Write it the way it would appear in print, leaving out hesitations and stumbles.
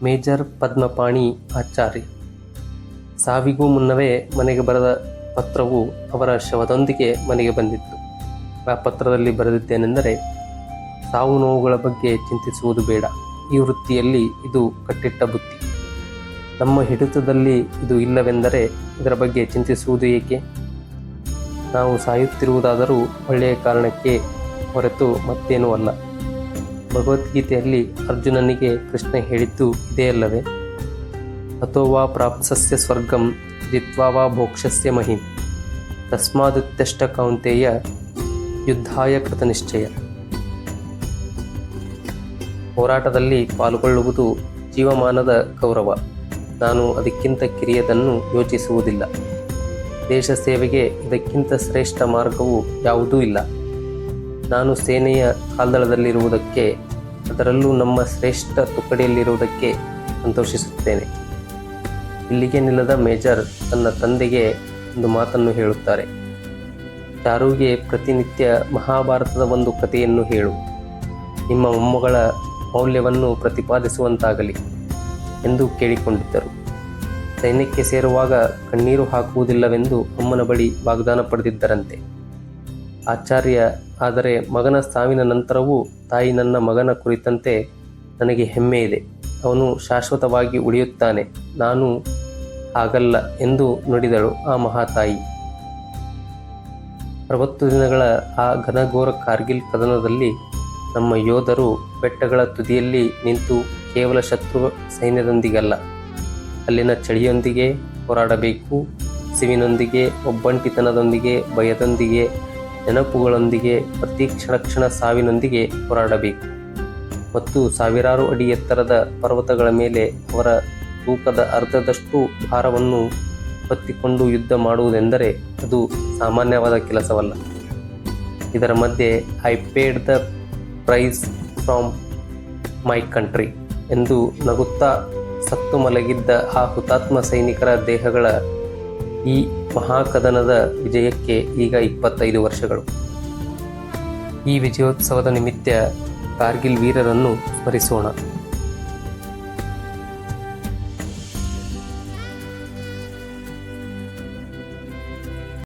Major Padmapani ಆಚಾರ್ಯ. ಸಾವಿಗೂ ಮುನ್ನವೇ ಮನೆಗೆ ಬರೆದ ಪತ್ರವು ಅವರ ಶವದೊಂದಿಗೆ ಮನೆಗೆ ಬಂದಿತ್ತು. ಆ ಪತ್ರದಲ್ಲಿ ಬರೆದಿದ್ದೇನೆಂದರೆ, ಸಾವು ನೋವುಗಳ ಬಗ್ಗೆ ಚಿಂತಿಸುವುದು ಬೇಡ. ಈ ವೃತ್ತಿಯಲ್ಲಿ ಇದು ಕಟ್ಟಿಟ್ಟ ಬುತ್ತಿ. ನಮ್ಮ ಹಿಡಿತದಲ್ಲಿ ಇದು ಇಲ್ಲವೆಂದರೆ ಇದರ ಬಗ್ಗೆ ಚಿಂತಿಸುವುದು ಏಕೆ? ನಾವು ಸಾಯುತ್ತಿರುವುದಾದರೂ ಒಳ್ಳೆಯ ಕಾರಣಕ್ಕೆ ಹೊರತು ಮತ್ತೇನೂ ಅಲ್ಲ. ಭಗವದ್ಗೀತೆಯಲ್ಲಿ ಅರ್ಜುನನಿಗೆ ಕೃಷ್ಣ ಹೇಳಿದ್ದು ಇದೇ ಅಲ್ಲವೇ? ಅಥೋವಾ ಪ್ರಾಪ್ಸ್ಯ ಸ್ವರ್ಗಂ ಜಿತ್ವಾ ವಾ ಭೋಕ್ಷ್ಯಸ್ಯ ಮಹಿಂ ತಸ್ಮಾದುತ್ಯಷ್ಟ ಕೌಂತೆಯ ಯುದ್ಧಾಯ ಕೃತನಿಶ್ಚಯ. ಹೋರಾಟದಲ್ಲಿ ಪಾಲ್ಗೊಳ್ಳುವುದು ಜೀವಮಾನದ ಗೌರವ. ನಾನು ಅದಕ್ಕಿಂತ ಕಿರಿಯದನ್ನು ಯೋಚಿಸುವುದಿಲ್ಲ. ದೇಶ ಸೇವೆಗೆ ಇದಕ್ಕಿಂತ ಶ್ರೇಷ್ಠ ಮಾರ್ಗವು ಯಾವುದೂ ಇಲ್ಲ. ನಾನು ಸೇನೆಯ ಕಾಲ್ದಳದಲ್ಲಿರುವುದಕ್ಕೆ, ಅದರಲ್ಲೂ ನಮ್ಮ ಶ್ರೇಷ್ಠ ತುಕಡಿಯಲ್ಲಿರುವುದಕ್ಕೆ ಸಂತೋಷಿಸುತ್ತೇನೆ. ಇಲ್ಲಿಗೆ ನಿಲ್ಲದ ಮೇಜರ್ ತನ್ನ ತಂದೆಗೆ ಒಂದು ಮಾತನ್ನು ಹೇಳುತ್ತಾರೆ. ಚಾರುಗೆ ಪ್ರತಿನಿತ್ಯ ಮಹಾಭಾರತದ ಒಂದು ಕಥೆಯನ್ನು ಹೇಳು. ನಿಮ್ಮ ಮೊಮ್ಮಗಳ ಮೌಲ್ಯವನ್ನು ಪ್ರತಿಪಾದಿಸುವಂತಾಗಲಿ ಎಂದು ಕೇಳಿಕೊಂಡಿದ್ದರು. ಸೈನ್ಯಕ್ಕೆ ಸೇರುವಾಗ ಕಣ್ಣೀರು ಹಾಕುವುದಿಲ್ಲವೆಂದು ಅಮ್ಮನ ಬಳಿ ವಾಗ್ದಾನ ಪಡೆದಿದ್ದರಂತೆ. ಆಚಾರ್ಯ ಆದರೆ ಮಗನ ಸಾವಿನ ನಂತರವೂ ತಾಯಿ, ನನ್ನ ಮಗನ ಕುರಿತಂತೆ ನನಗೆ ಹೆಮ್ಮೆ ಇದೆ. ಅವನು ಶಾಶ್ವತವಾಗಿ ಉಳಿಯುತ್ತಾನೆ. ನಾನು ಹಾಗಲ್ಲ ಎಂದು ನುಡಿದಳು ಆ ಮಹಾತಾಯಿ. 60 ದಿನಗಳ ಆ ಘನಘೋರ ಕಾರ್ಗಿಲ್ ಕದನದಲ್ಲಿ ನಮ್ಮ ಯೋಧರು ಬೆಟ್ಟಗಳ ತುದಿಯಲ್ಲಿ ನಿಂತು ಕೇವಲ ಶತ್ರು ಸೈನ್ಯದೊಂದಿಗಲ್ಲ, ಅಲ್ಲಿನ ಚಳಿಯೊಂದಿಗೆ ಹೋರಾಡಬೇಕು. ಸಿವಿನೊಂದಿಗೆ, ಒಬ್ಬಂಟಿತನದೊಂದಿಗೆ, ಭಯದೊಂದಿಗೆ, ನೆನಪುಗಳೊಂದಿಗೆ, ಪ್ರತಿ ಕ್ಷಣ ಸಾವಿನೊಂದಿಗೆ ಹೋರಾಡಬೇಕು. ಮತ್ತು ಸಾವಿರಾರು ಅಡಿ ಎತ್ತರದ ಪರ್ವತಗಳ ಮೇಲೆ ಅವರ ತೂಕದ ಅರ್ಧದಷ್ಟು ಭಾರವನ್ನು ಹೊತ್ತಿಕೊಂಡು ಯುದ್ಧ ಮಾಡುವುದೆಂದರೆ ಅದು ಸಾಮಾನ್ಯವಾದ ಕೆಲಸವಲ್ಲ. ಇದರ ಮಧ್ಯೆ I paid the price from my country ಎಂದು ನಗುತ್ತಾ ಸತ್ತು ಮಲಗಿದ್ದ ಆ ಹುತಾತ್ಮ ಸೈನಿಕರ ದೇಹಗಳ ಈ ಮಹಾಕದನದ ವಿಜಯಕ್ಕೆ ಈಗ 25 ವರ್ಷಗಳು. ಈ ವಿಜಯೋತ್ಸವದ ನಿಮಿತ್ತ ಕಾರ್ಗಿಲ್ ವೀರರನ್ನು ಸ್ಮರಿಸೋಣ.